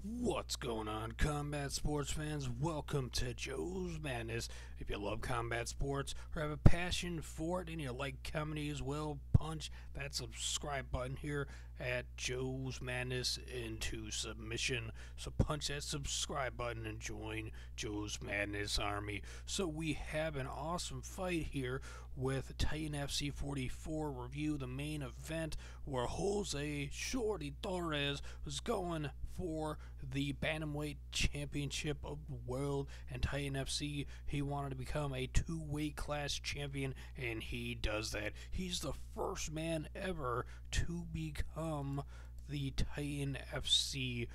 What's going on, combat sports fans? Welcome to Joe's Madness. If you love combat sports or have a passion for it and you like comedy as well, punch that subscribe button here at Joe's Madness into submission. So punch that subscribe button and join Joe's Madness Army. So we have an awesome fight here with Titan FC 44 review, the main event where Jose Shorty Torres was going for the Bantamweight Championship of the World, and Titan FC, he wanted to become a two-weight class champion, and he does that. He's the first man ever to become the Titan FC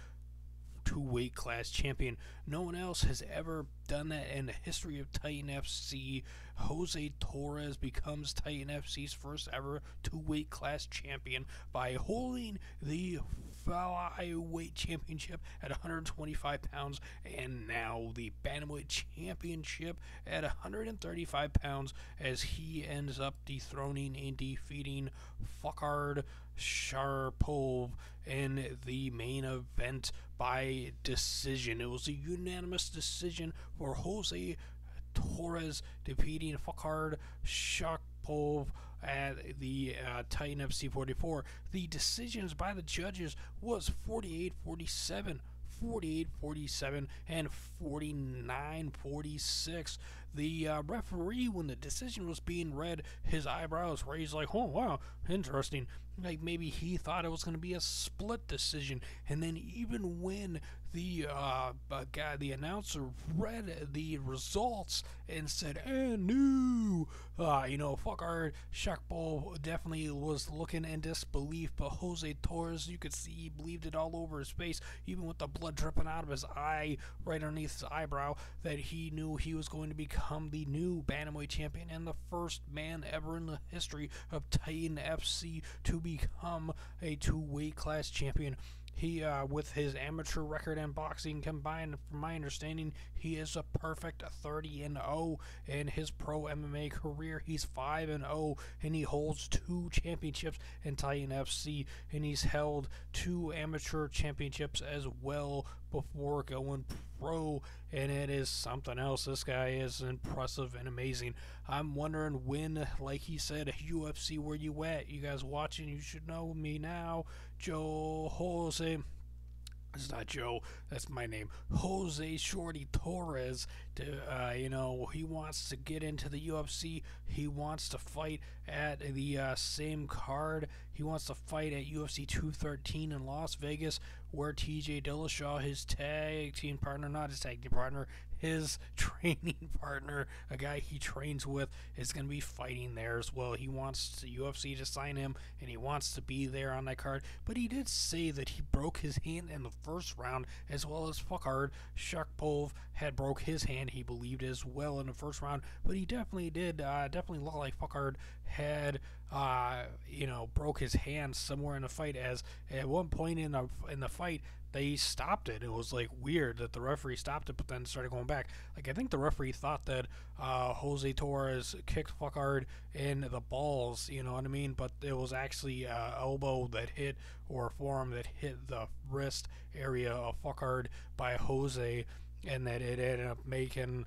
two-weight class champion. No one else has ever done that in the history of Titan FC. Jose Torres becomes Titan FC's first ever two-weight class champion by holding the flyweight championship at 125 pounds and now the bantamweight championship at 135 pounds as he ends up dethroning and defeating Farkhad Sharipov in the main event by decision. It was a unanimous decision for Jose Torres defeating Farkhad Sharipov at the Titan FC 44. The decisions by the judges was 48-47. 48-47 and 49-46. The referee, when the decision was being read, his eyebrows raised like, oh wow, interesting. Like maybe he thought it was going to be a split decision. And then even when the announcer read the results and said, and no, Farkhad Sharipov definitely was looking in disbelief, but Jose Torres, you could see he believed it all over his face, even with the blood dripping out of his eye right underneath his eyebrow, that he knew he was going to become the new Bantamweight champion and the first man ever in the history of Titan FC to become a two-weight class champion. He, with his amateur record in boxing combined, from my understanding, he is a perfect 30-0 in his pro MMA career. He's 5-0, and he holds 2 championships in Titan FC, and he's held 2 amateur championships as well before going pro, and it is something else. This guy is impressive and amazing. I'm wondering when, like he said, UFC, where you at? You guys watching, you should know me now. Joe Jose. It's not Joe, that's my name. Jose Shorty Torres. He wants to get into the UFC. He wants to fight at the same card. He wants to fight at UFC 213 in Las Vegas, where TJ Dillashaw, his tag team partner, not his tag team partner, his training partner, a guy he trains with, is going to be fighting there as well. He wants the UFC to sign him, and he wants to be there on that card. But he did say that he broke his hand in the first round, as well as Farkhad Sharipov had broke his hand, he believed, as well in the first round. But he definitely did, definitely looked like Farkhad had, broke his hand somewhere in the fight, as at one point in the fight, they stopped it. It was like weird that the referee stopped it, but then started going back. Like I think the referee thought that Jose Torres kicked Farkhad in the balls, you know what I mean? But it was actually elbow that hit, or forearm that hit the wrist area of Farkhad by Jose, and that it ended up making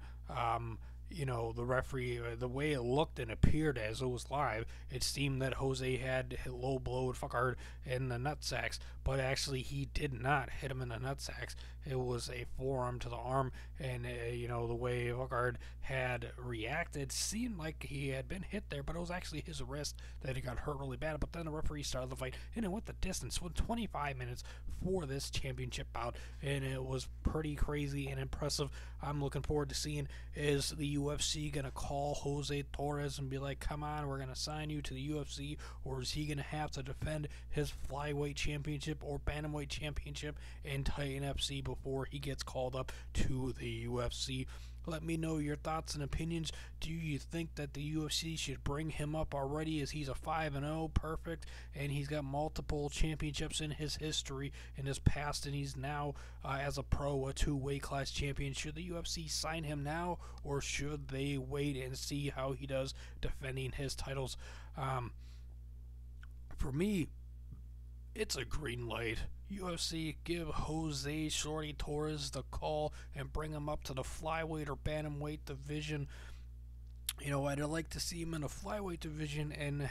the referee, the way it looked and appeared as it was live, it seemed that Jose had low blowed Farkhad in the nutsacks, but actually he did not hit him in the nutsacks. It was a forearm to the arm, and the way Farkhad had reacted seemed like he had been hit there, but it was actually his wrist that he got hurt really bad. But then the referee started the fight, and it went the distance. Went 25 minutes for this championship bout, and it was pretty crazy and impressive. I'm looking forward to seeing, is the UFC gonna call Jose Torres and be like, come on, we're gonna sign you to the UFC, or is he gonna have to defend his flyweight championship or bantamweight championship in Titan FC before he gets called up to the UFC? Let me know your thoughts and opinions. Do you think that the UFC should bring him up already, as he's a 5-0 perfect, and he's got multiple championships in his history, in his past, and he's now, as a pro, a two-weight class champion? Should the UFC sign him now, or should they wait and see how he does defending his titles? For me, it's a green light. UFC, give Jose Shorty Torres the call and bring him up to the flyweight or bantamweight division. You know, I'd like to see him in a flyweight division and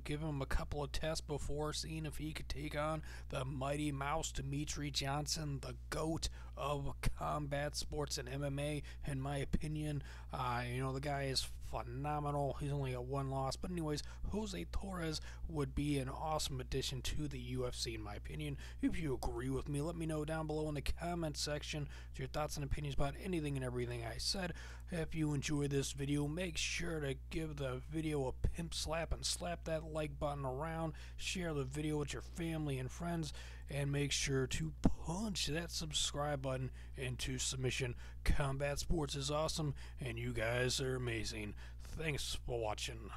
give him a couple of tests before seeing if he could take on the Mighty Mouse Dimitri Johnson, the GOAT of combat sports and MMA, in my opinion. You know, the guy is phenomenal. He's only got one loss. But anyways, Jose Torres would be an awesome addition to the UFC, in my opinion. If you agree with me, let me know down below in the comment section your thoughts and opinions about anything and everything I said. If you enjoyed this video, make sure to give the video a pimp slap and slap that like button around. Share the video with your family and friends, and make sure to punch that subscribe button into submission. Combat sports is awesome, and you guys are amazing. Thanks for watching.